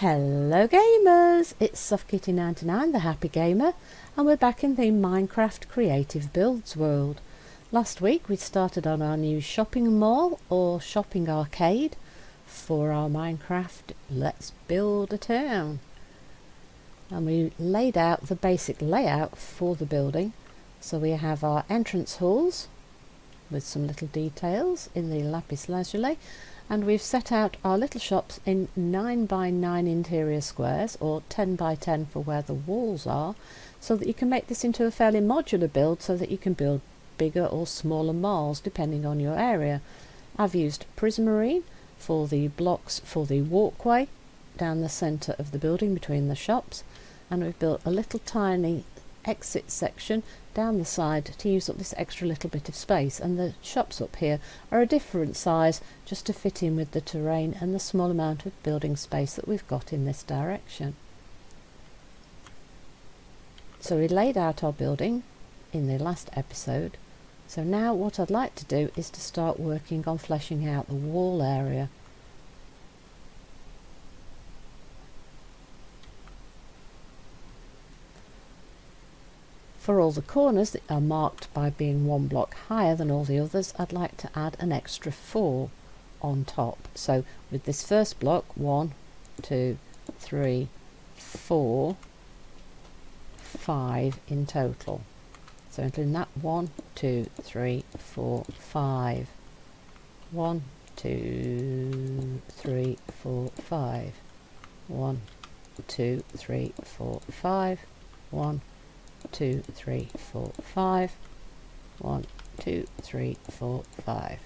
Hello gamers, it's SoftKitty99, the Happy Gamer, and we're back in the Minecraft Creative Builds world. Last week we started on our new shopping mall or shopping arcade for our Minecraft Let's Build a Town. And we laid out the basic layout for the building. So we have our entrance halls with some little details in the lapis lazuli. And we've set out our little shops in 9 by 9 interior squares, or 10 by 10 for where the walls are, so that you can make this into a fairly modular build so that you can build bigger or smaller malls depending on your area. I've used prismarine for the blocks for the walkway down the centre of the building between the shops, and we've built a little tiny exit section down the side to use up this extra little bit of space, and the shops up here are a different size just to fit in with the terrain and the small amount of building space that we've got in this direction. So we laid out our building in the last episode, so now what I'd like to do is to start working on fleshing out the wall area. For all the corners that are marked by being one block higher than all the others, I'd like to add an extra 4 on top. So with this first block, 1, 2, 3, 4, 5 in total. So including that 1, 2, 3, 4, 5. 1, 2, 3, 4, 5. 1, 2, 3, 4, 5. 1, 2, 3, 4, 5. 1, 2, 3, 4, 5.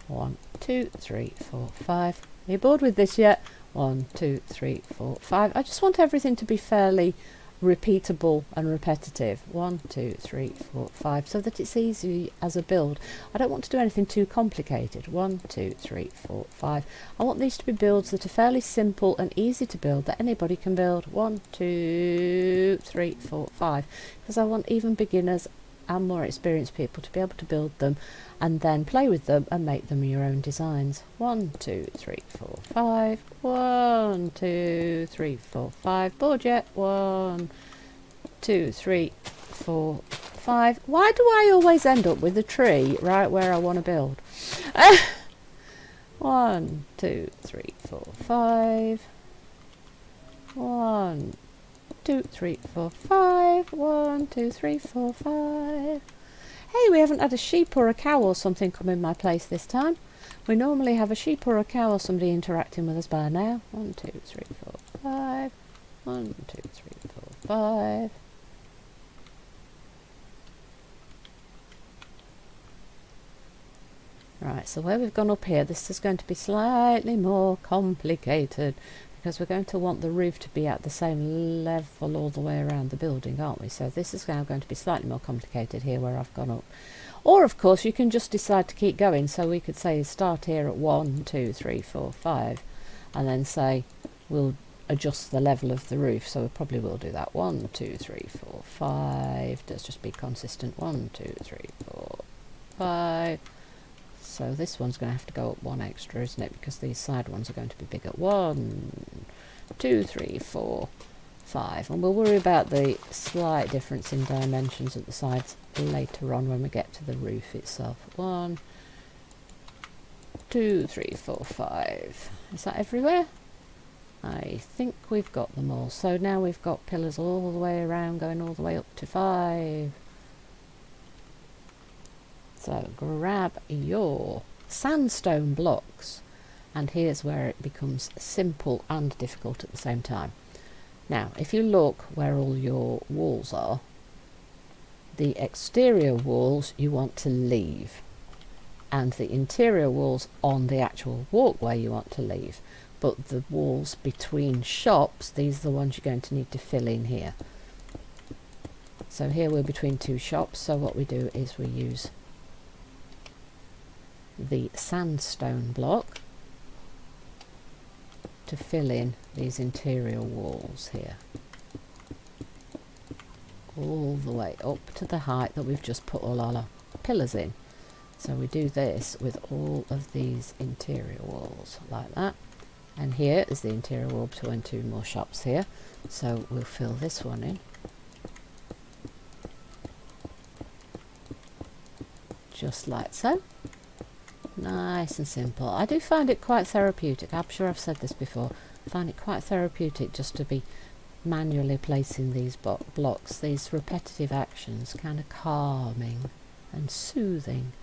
1, 2, 3, 4, 5. Are you bored with this yet? 1, 2, 3, 4, 5. I just want everything to be fairly repeatable and repetitive. 1, 2, 3, 4, 5, so that it's easy as a build. I don't want to do anything too complicated. 1, 2, 3, 4, 5. I want these to be builds that are fairly simple and easy to build, that anybody can build. 1, 2, 3, 4, 5, because I want even beginners and more experienced people to be able to build them and then play with them and make them your own designs. 1, 2, 3, 4, 5. 1, 2, 3, 4, 5. Bored yet? 1, 2, 3, 4, 5. Why do I always end up with a tree right where I want to build? 1, 2, 3, 4, 5. 1, 2, 3, 4, 5. 1, 2, 3, 4, 5. Hey, we haven't had a sheep or a cow or something come in my place this time. We normally have a sheep or a cow or somebody interacting with us by now. 1, 2, 3, 4, 5. 1, 2, 3, 4, 5. Right, so where we've gone up here, this is going to be slightly more complicated, because we're going to want the roof to be at the same level all the way around the building, aren't we? So this is now going to be slightly more complicated here where I've gone up. Or of course you can just decide to keep going, so we could say start here at 1, 2, 3, 4, 5, and then say we'll adjust the level of the roof, so we probably will do that. 1, 2, 3, 4, 5. Let's just be consistent. 1, 2, 3, 4, 5. So this one's going to have to go up 1 extra, isn't it? Because these side ones are going to be bigger. 1, 2, 3, 4, 5. And we'll worry about the slight difference in dimensions at the sides later on when we get to the roof itself. 1, 2, 3, 4, 5. Is that everywhere? I think we've got them all. So now we've got pillars all the way around, going all the way up to 5. So grab your sandstone blocks, and here's where it becomes simple and difficult at the same time. Now if you look where all your walls are, the exterior walls you want to leave, and the interior walls on the actual walkway you want to leave, but the walls between shops, these are the ones you're going to need to fill in here. So here we're between 2 shops, so what we do is we use the sandstone block to fill in these interior walls here, all the way up to the height that we've just put all our pillars in. So we do this with all of these interior walls like that. And here is the interior wall between two more shops here. So we'll fill this one in. Just like so. Nice and simple. I do find it quite therapeutic. I'm sure I've said this before. I find it quite therapeutic just to be manually placing these blocks. These repetitive actions, kind of calming and soothing.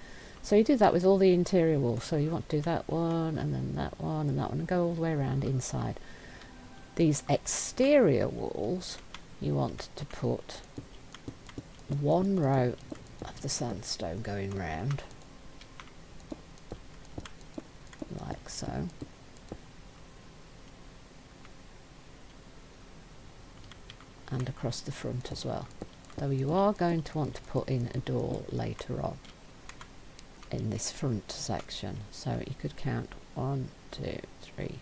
So you do that with all the interior walls. So you want to do that one and then that one and that one and go all the way around inside. These exterior walls, you want to put one row of the sandstone going round, like so. And across the front as well. Though you are going to want to put in a door later on in this front section. So you could count 1, 2, 3.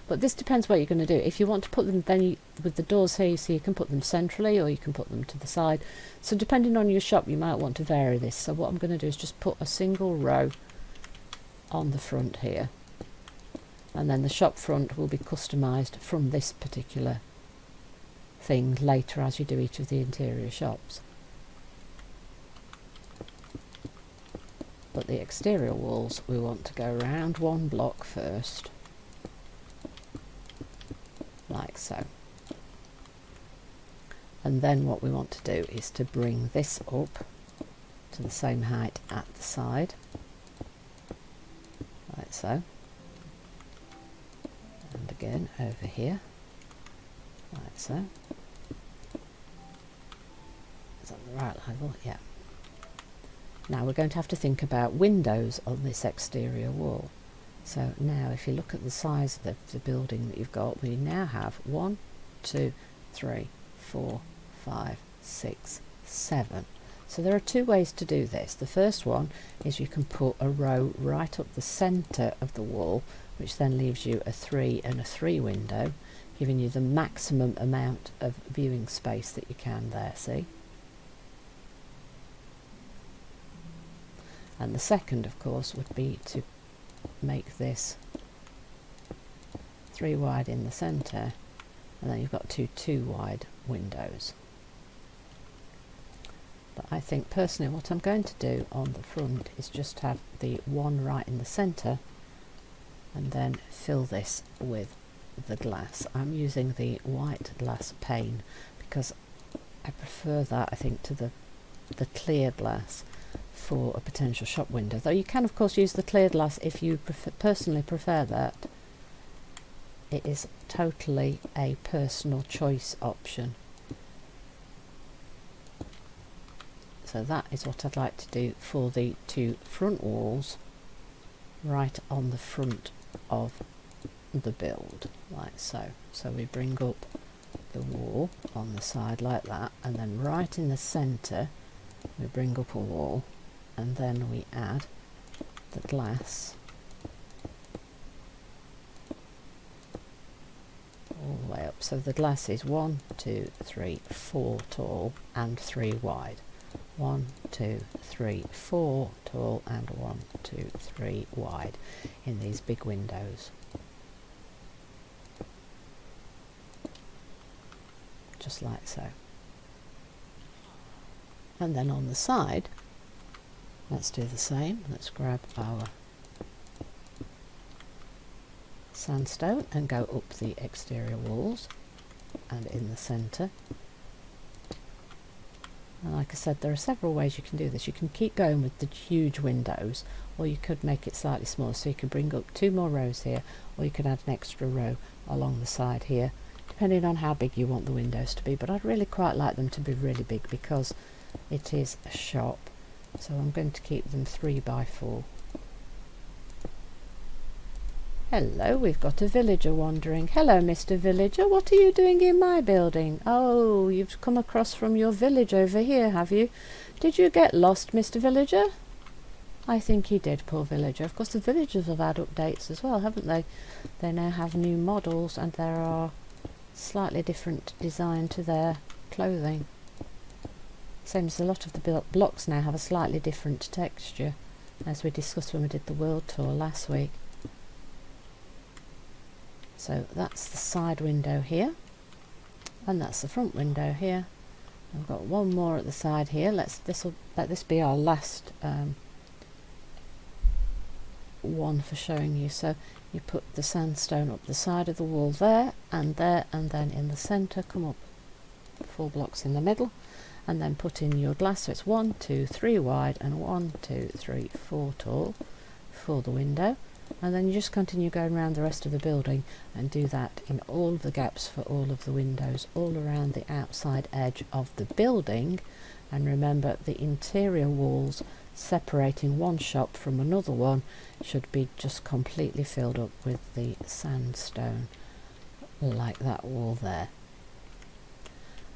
But this depends what you're going to do. If you want to put them, then with the doors here, you see you can put them centrally or you can put them to the side. So depending on your shop, you might want to vary this. So what I'm going to do is just put a single row on the front here. And then the shop front will be customised from this particular thing later as you do each of the interior shops. But the exterior walls, we want to go around one block first. Like so. And then what we want to do is to bring this up to the same height at the side, like so, and again over here, like so. Is that the right level? Yeah. Now we're going to have to think about windows on this exterior wall. So now if you look at the size of the building that you've got, we now have 1, 2, 3, 4, 5, 6, 7. So there are two ways to do this. The first one is you can put a row right up the centre of the wall, which then leaves you a 3 and a 3 window, giving you the maximum amount of viewing space that you can there, see? And the second, of course, would be to make this 3 wide in the centre, and then you've got two wide windows. But I think personally what I'm going to do on the front is just have the one right in the centre and then fill this with the glass. I'm using the white glass pane because I prefer that, I think, to the clear glass for a potential shop window, though you can of course use the clear glass if you personally prefer that. It is totally a personal choice option. So that is what I'd like to do for the two front walls right on the front of the build, like so. So we bring up the wall on the side like that, and then right in the centre we bring up a wall, and then we add the glass all the way up. So the glass is 1, 2, 3, 4 tall and 3 wide. 1, 2, 3, 4 tall and 1, 2, 3 wide in these big windows. Just like so. And then on the side, let's do the same. Let's grab our sandstone and go up the exterior walls and in the centre. And like I said, there are several ways you can do this. You can keep going with the huge windows, or you could make it slightly smaller, so you could bring up 2 more rows here, or you could add an extra row along the side here, depending on how big you want the windows to be. But I'd really quite like them to be really big because it is a shop, so I'm going to keep them 3 by 4. Hello, we've got a villager wandering. Hello, Mr. Villager, what are you doing in my building? Oh, you've come across from your village over here, have you? Did you get lost, Mr. Villager? I think he did, poor villager. Of course, the villagers have had updates as well, haven't they? They now have new models, and there are slightly different design to their clothing. Same as a lot of the blocks now have a slightly different texture. as we discussed when we did the world tour last week. So that's the side window here, and that's the front window here. I've got one more at the side here. Let this be our last one for showing you. So you put the sandstone up the side of the wall there, and then in the centre, come up 4 blocks in the middle, and then put in your glass. So it's 1, 2, 3 wide and 1, 2, 3, 4 tall for the window. And then you just continue going around the rest of the building and do that in all of the gaps for all of the windows, all around the outside edge of the building. And remember, the interior walls separating one shop from another one should be just completely filled up with the sandstone, like that wall there.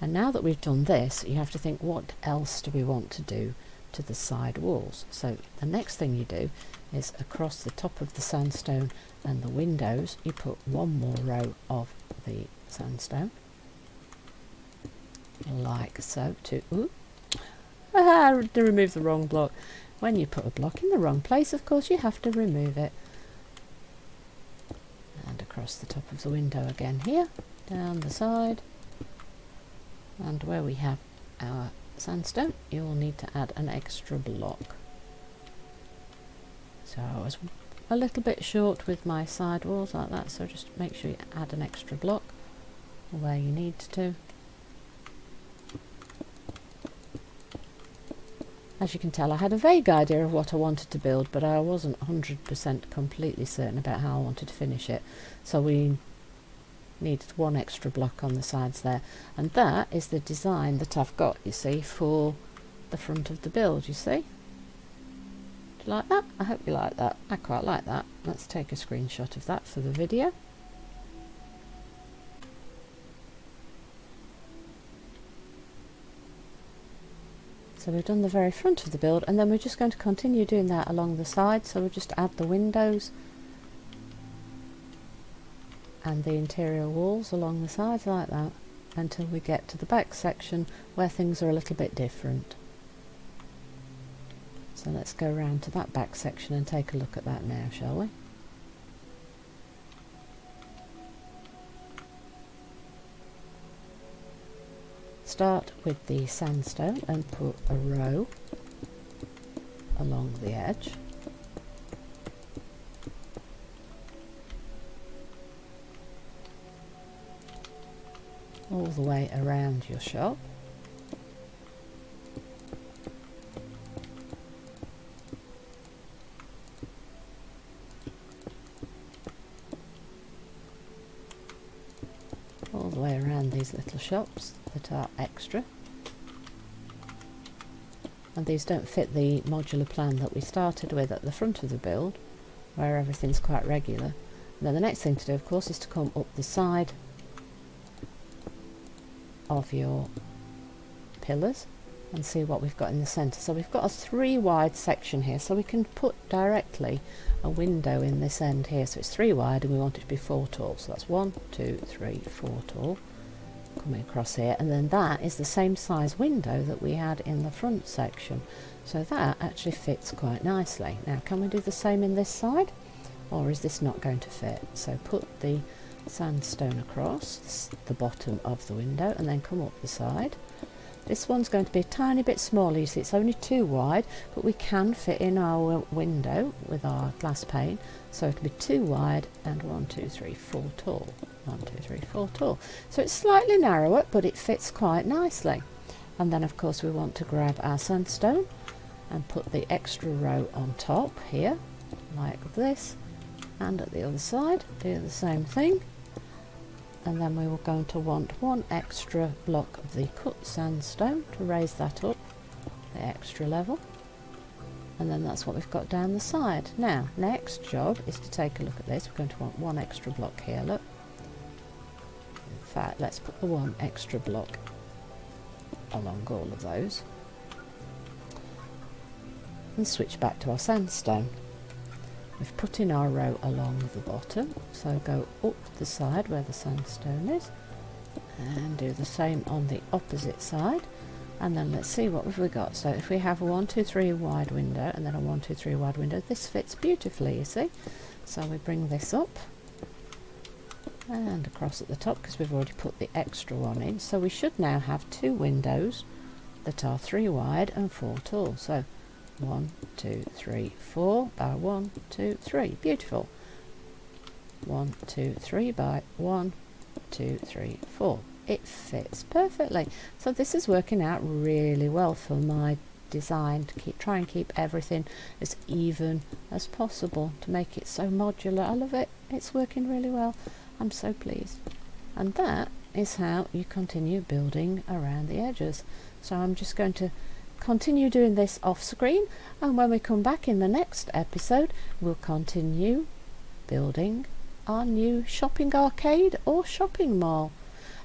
And now that we've done this, you have to think, what else do we want to do to the side walls? So the next thing you do is across the top of the sandstone and the windows, you put one more row of the sandstone, like so. To remove the wrong block. When you put a block in the wrong place, of course, you have to remove it. And across the top of the window again here, down the side, and where we have our sandstone, you will need to add an extra block. So I was a little bit short with my side walls like that, so just make sure you add an extra block where you need to. As you can tell, I had a vague idea of what I wanted to build, but I wasn't 100% completely certain about how I wanted to finish it. So we needed one extra block on the sides there, and that is the design that I've got, you see, for the front of the build. You see? Do you like that? I hope you like that. I quite like that. Let's take a screenshot of that for the video. So we've done the very front of the build, and then we're just going to continue doing that along the side. So we'll just add the windows and the interior walls along the sides like that until we get to the back section where things are a little bit different. So let's go around to that back section and take a look at that now, shall we? Start with the sandstone and put a row along the edge. All the way around your shop. All the way around these little shops that are extra. And these don't fit the modular plan that we started with at the front of the build, where everything's quite regular. And then the next thing to do, of course, is to come up the side of your pillars and see what we've got in the centre. So we've got a 3 wide section here, so we can put directly a window in this end here. So it's 3 wide and we want it to be 4 tall. So that's 1, 2, 3, 4 tall coming across here, and then that is the same size window that we had in the front section. So that actually fits quite nicely. Now, can we do the same in this side, or is this not going to fit? So put the sandstone across the bottom of the window and then come up the side. This one's going to be a tiny bit smaller. You see, it's only 2 wide, but we can fit in our window with our glass pane. So it'll be 2 wide and 1, 2, 3, 4 tall. 1, 2, 3, 4 tall. So it's slightly narrower, but it fits quite nicely. And then, of course, we want to grab our sandstone and put the extra row on top here, like this. And at the other side, do the same thing. And then we were going to want 1 extra block of the cut sandstone to raise that up the extra level, and then that's what we've got down the side. Now, next job is to take a look at this. We're going to want 1 extra block here, look. In fact, let's put the 1 extra block along all of those and switch back to our sandstone. We've put in our row along the bottom, so go up the side where the sandstone is and do the same on the opposite side. And then let's see what have we got. So if we have a 1, 2, 3 wide window and then a 1, 2, 3 wide window, this fits beautifully, you see. So we bring this up and across at the top because we've already put the extra one in. So we should now have 2 windows that are 3 wide and 4 tall. So 1, 2, 3, 4 by 1, 2, 3. Beautiful. 1, 2, 3 by 1, 2, 3, 4. It fits perfectly. So this is working out really well for my design to try and keep everything as even as possible to make it so modular. I love it. It's working really well. I'm so pleased. And that is how you continue building around the edges. So I'm just going to continue doing this off screen, and when we come back in the next episode we'll continue building our new shopping arcade or shopping mall.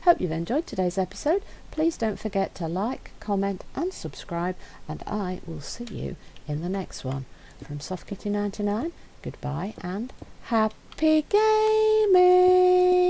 Hope you've enjoyed today's episode. Please don't forget to like, comment and subscribe, and I will see you in the next one. From Soft Kitty 99, goodbye and happy gaming!